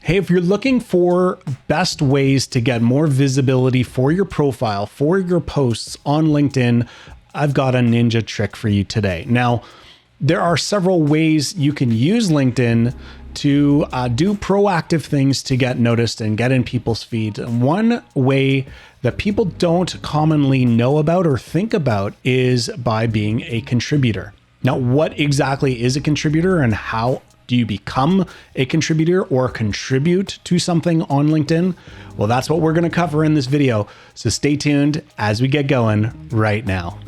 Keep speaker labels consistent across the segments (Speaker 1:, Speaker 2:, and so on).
Speaker 1: Hey, if you're looking for best ways to get more visibility for your profile, for your posts on LinkedIn, I've got a ninja trick for you today. Now, there are several ways you can use LinkedIn to do proactive things to get noticed and get in people's feeds. And one way that people don't commonly know about or think about is by being a contributor. Now, what exactly is a contributor and how do you become a contributor or contribute to something on LinkedIn? Well, that's what we're going to cover in this video. So stay tuned as we get going right now.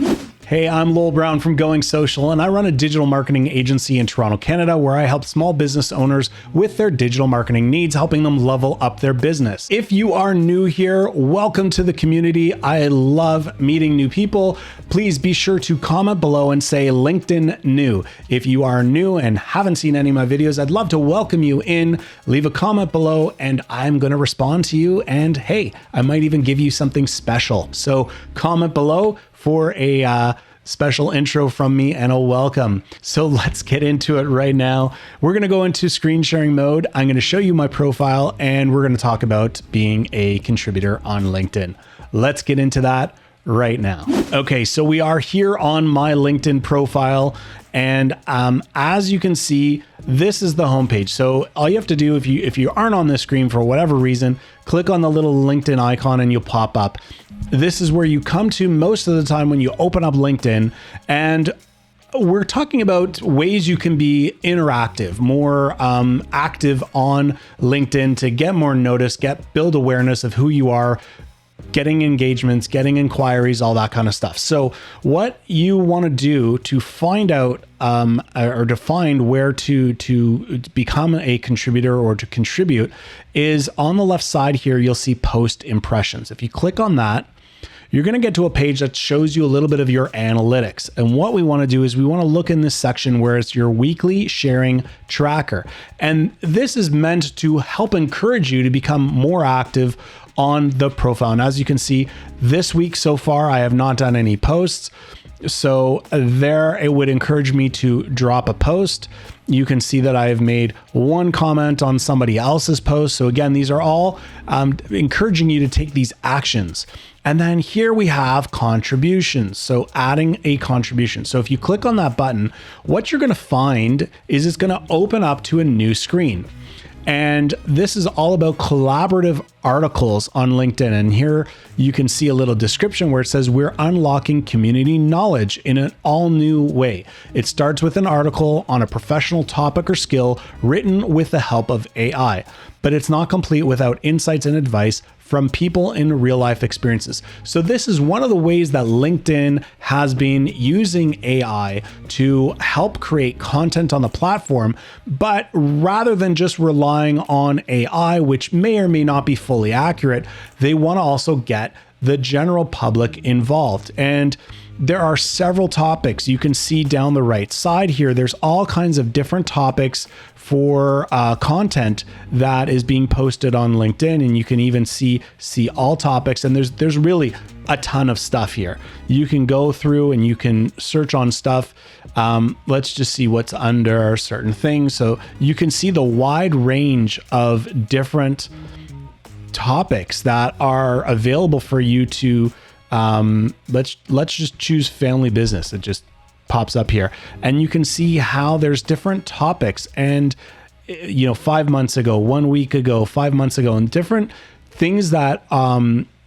Speaker 1: Hey, I'm Lowell Brown from Going Social, and I run a digital marketing agency in Toronto, Canada, where I help small business owners with their digital marketing needs, helping them level up their business. If you are new here, welcome to the community. I love meeting new people. Please be sure to comment below and say LinkedIn new. If you are new and haven't seen any of my videos, I'd love to welcome you in. Leave a comment below and I'm going to respond to you. And hey, I might even give you something special. So comment below for a special intro from me and a welcome. So let's get into it right now. We're going to go into screen sharing mode. I'm going to show you my profile and we're going to talk about being a contributor on LinkedIn. Let's get into that right now. Okay, so we are here on my LinkedIn profile. And as you can see, this is the homepage. So all you have to do if you aren't on this screen for whatever reason, click on the little LinkedIn icon and you'll pop up. This is where you come to most of the time when you open up LinkedIn. And we're talking about ways you can be interactive, more active on LinkedIn to get more notice, build awareness of who you are, getting engagements, getting inquiries, all that kind of stuff. So what you want to do to find out or to find where to become a contributor or to contribute is on the left side here, you'll see post impressions. If you click on that, you're going to get to a page that shows you a little bit of your analytics. And what we want to do is we want to look in this section where it's your weekly sharing tracker. And this is meant to help encourage you to become more active on the profile. And as you can see, this week so far, I have not done any posts. So there, it would encourage me to drop a post. You can see that I have made one comment on somebody else's post. So again, these are all encouraging you to take these actions. And then here we have contributions. So adding a contribution. So if you click on that button, what you're going to find is it's going to open up to a new screen. And this is all about collaborative articles on LinkedIn. And here you can see a little description where it says we're unlocking community knowledge in an all new way. It starts with an article on a professional topic or skill written with the help of AI, but it's not complete without insights and advice from people in real life experiences. So this is one of the ways that LinkedIn has been using AI to help create content on the platform. But rather than just relying on AI, which may or may not be fully accurate, they want to also get the general public involved. And there are several topics you can see down the right side here. There's all kinds of different topics for content that is being posted on LinkedIn, and you can even see all topics. And there's really a ton of stuff here. You can go through and you can search on stuff. Let's just see what's under certain things. So you can see the wide range of different topics that are available for you to let's just choose family business. It just pops up here and you can see how there's different topics and 5 months ago, 1 week ago, 5 months ago, and different things that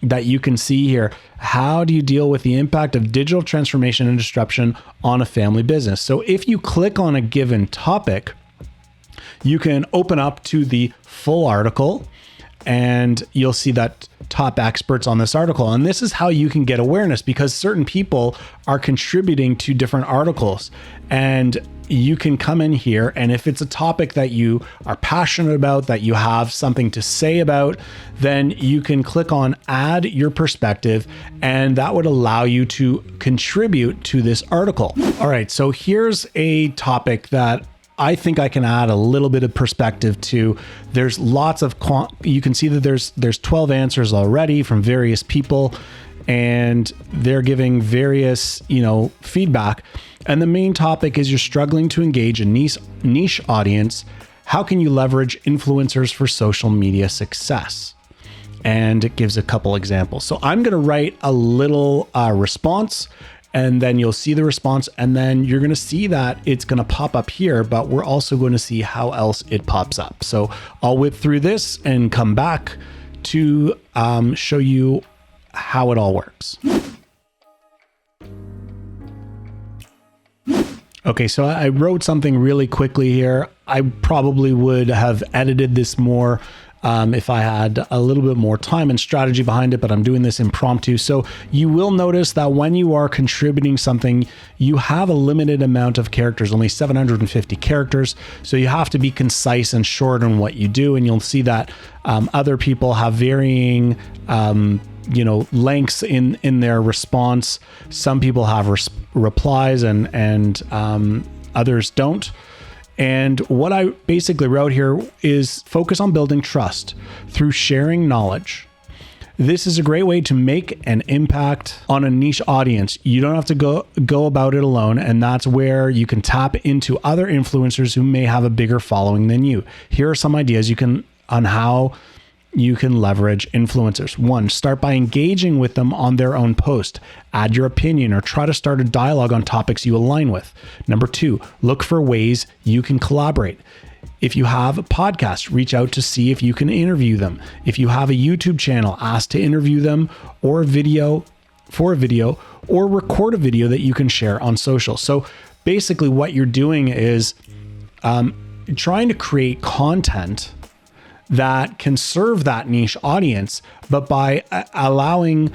Speaker 1: you can see here. How do you deal with the impact of digital transformation and disruption on a family business? So if you click on a given topic, you can open up to the full article and you'll see that top experts on this article. And this is how you can get awareness because certain people are contributing to different articles. And you can come in here, and if it's a topic that you are passionate about, that you have something to say about, then you can click on add your perspective, and that would allow you to contribute to this article. All right, so here's a topic that I think I can add a little bit of perspective to. There's lots of, you can see that there's 12 answers already from various people, and they're giving various, feedback. And the main topic is you're struggling to engage a niche audience. how can you leverage influencers for social media success? And it gives a couple examples. So I'm going to write a little response, and then you'll see the response, and then you're going to see that it's going to pop up here, but we're also going to see how else it pops up. So I'll whip through this and come back to show you how it all works. Okay, so I wrote something really quickly here. I probably would have edited this more if I had a little bit more time and strategy behind it, but I'm doing this impromptu. So you will notice that when you are contributing something, you have a limited amount of characters, only 750 characters. So you have to be concise and short on what you do. And you'll see that other people have varying lengths in their response. Some people have replies and others don't. And what I basically wrote here is focus on building trust through sharing knowledge. This is a great way to make an impact on a niche audience. You don't have to go about it alone, and that's where you can tap into other influencers who may have a bigger following than you. Here are some ideas on how you can leverage influencers. 1, start by engaging with them on their own post. Add your opinion or try to start a dialogue on topics you align with. 2, look for ways you can collaborate. If you have a podcast, reach out to see if you can interview them. If you have a YouTube channel, ask to interview them or a video, or record a video that you can share on social. So basically what you're doing is trying to create content that can serve that niche audience, but by allowing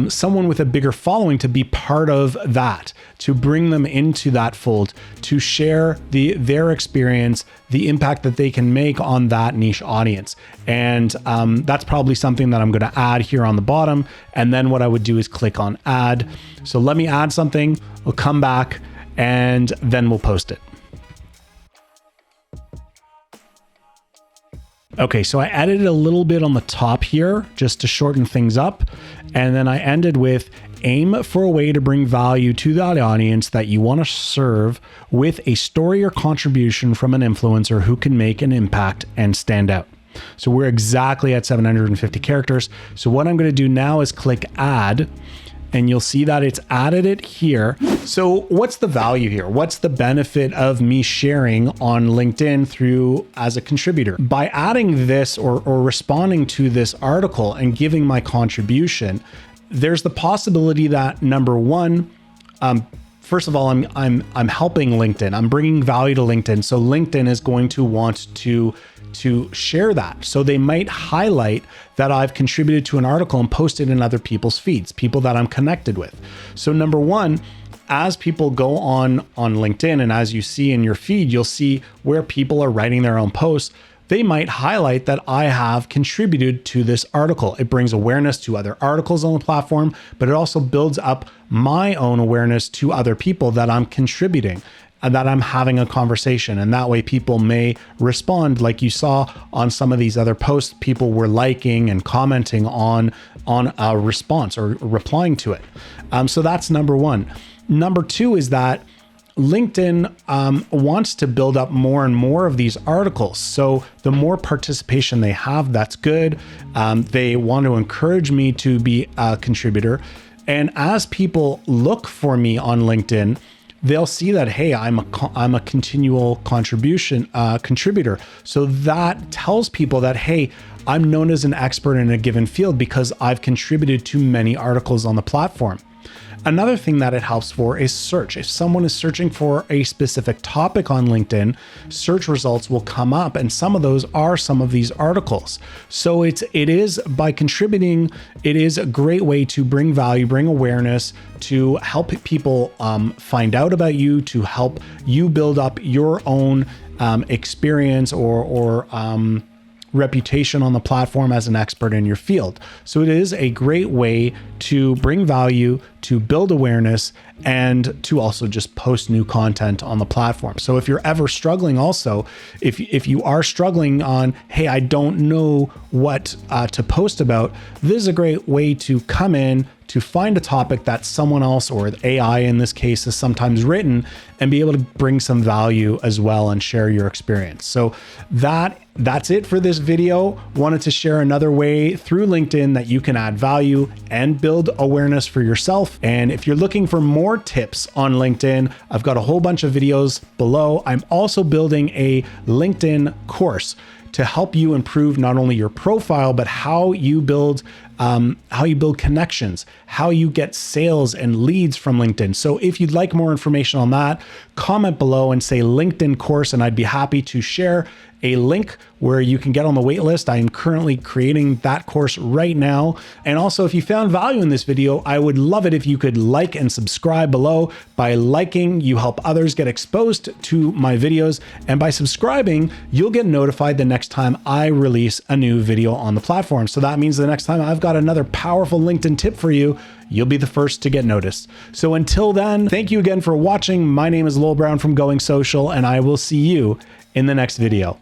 Speaker 1: someone with a bigger following to be part of that, to bring them into that fold, to share their experience, the impact that they can make on that niche audience. And that's probably something that I'm going to add here on the bottom. And then what I would do is click on add. So let me add something, we'll come back, and then we'll post it. Okay, so I added a little bit on the top here just to shorten things up. And then I ended with aim for a way to bring value to that audience that you want to serve with a story or contribution from an influencer who can make an impact and stand out. So we're exactly at 750 characters. So what I'm going to do now is click add, and you'll see that it's added it here. So what's the value here? What's the benefit of me sharing on LinkedIn as a contributor? By adding this or responding to this article and giving my contribution, there's the possibility that number one, first of all, I'm helping LinkedIn. I'm bringing value to LinkedIn. So LinkedIn is going to want to share that. So they might highlight that I've contributed to an article and posted in other people's feeds, people that I'm connected with. So number one, as people go on LinkedIn and as you see in your feed, you'll see where people are writing their own posts. They might highlight that I have contributed to this article. It brings awareness to other articles on the platform, but it also builds up my own awareness to other people that I'm contributing and that I'm having a conversation. And that way people may respond, like you saw on some of these other posts, people were liking and commenting on a response or replying to it. So that's number one. Number two is that LinkedIn wants to build up more and more of these articles. So the more participation they have, that's good. They want to encourage me to be a contributor. And as people look for me on LinkedIn, they'll see that, hey, I'm a continual contributor. So that tells people that, hey, I'm known as an expert in a given field because I've contributed to many articles on the platform. Another thing that it helps for is search. If someone is searching for a specific topic on LinkedIn, search results will come up, and some of those are some of these articles. So it is by contributing, it is a great way to bring value, bring awareness, to help people find out about you, to help you build up your own experience or reputation on the platform as an expert in your field. So it is a great way to bring value, to build awareness, and to also just post new content on the platform. So if you're ever struggling also, if you are struggling on, hey, I don't know what to post about, this is a great way to come in, to find a topic that someone else, or AI in this case, has sometimes written, and be able to bring some value as well and share your experience. So that's it for this video. Wanted to share another way through LinkedIn that you can add value and build awareness for yourself. And if you're looking for more tips on LinkedIn, I've got a whole bunch of videos below. I'm also building a LinkedIn course to help you improve not only your profile, but how you build connections, how you get sales and leads from LinkedIn. So if you'd like more information on that, comment below and say LinkedIn course, and I'd be happy to share a link where you can get on the wait list. I am currently creating that course right now. And also, if you found value in this video, I would love it if you could like and subscribe below. By liking, you help others get exposed to my videos. And by subscribing, you'll get notified the next time I release a new video on the platform. So that means the next time I've got another powerful LinkedIn tip for you, you'll be the first to get noticed. So until then, thank you again for watching. My name is Lowell Brown from Going Social, and I will see you in the next video.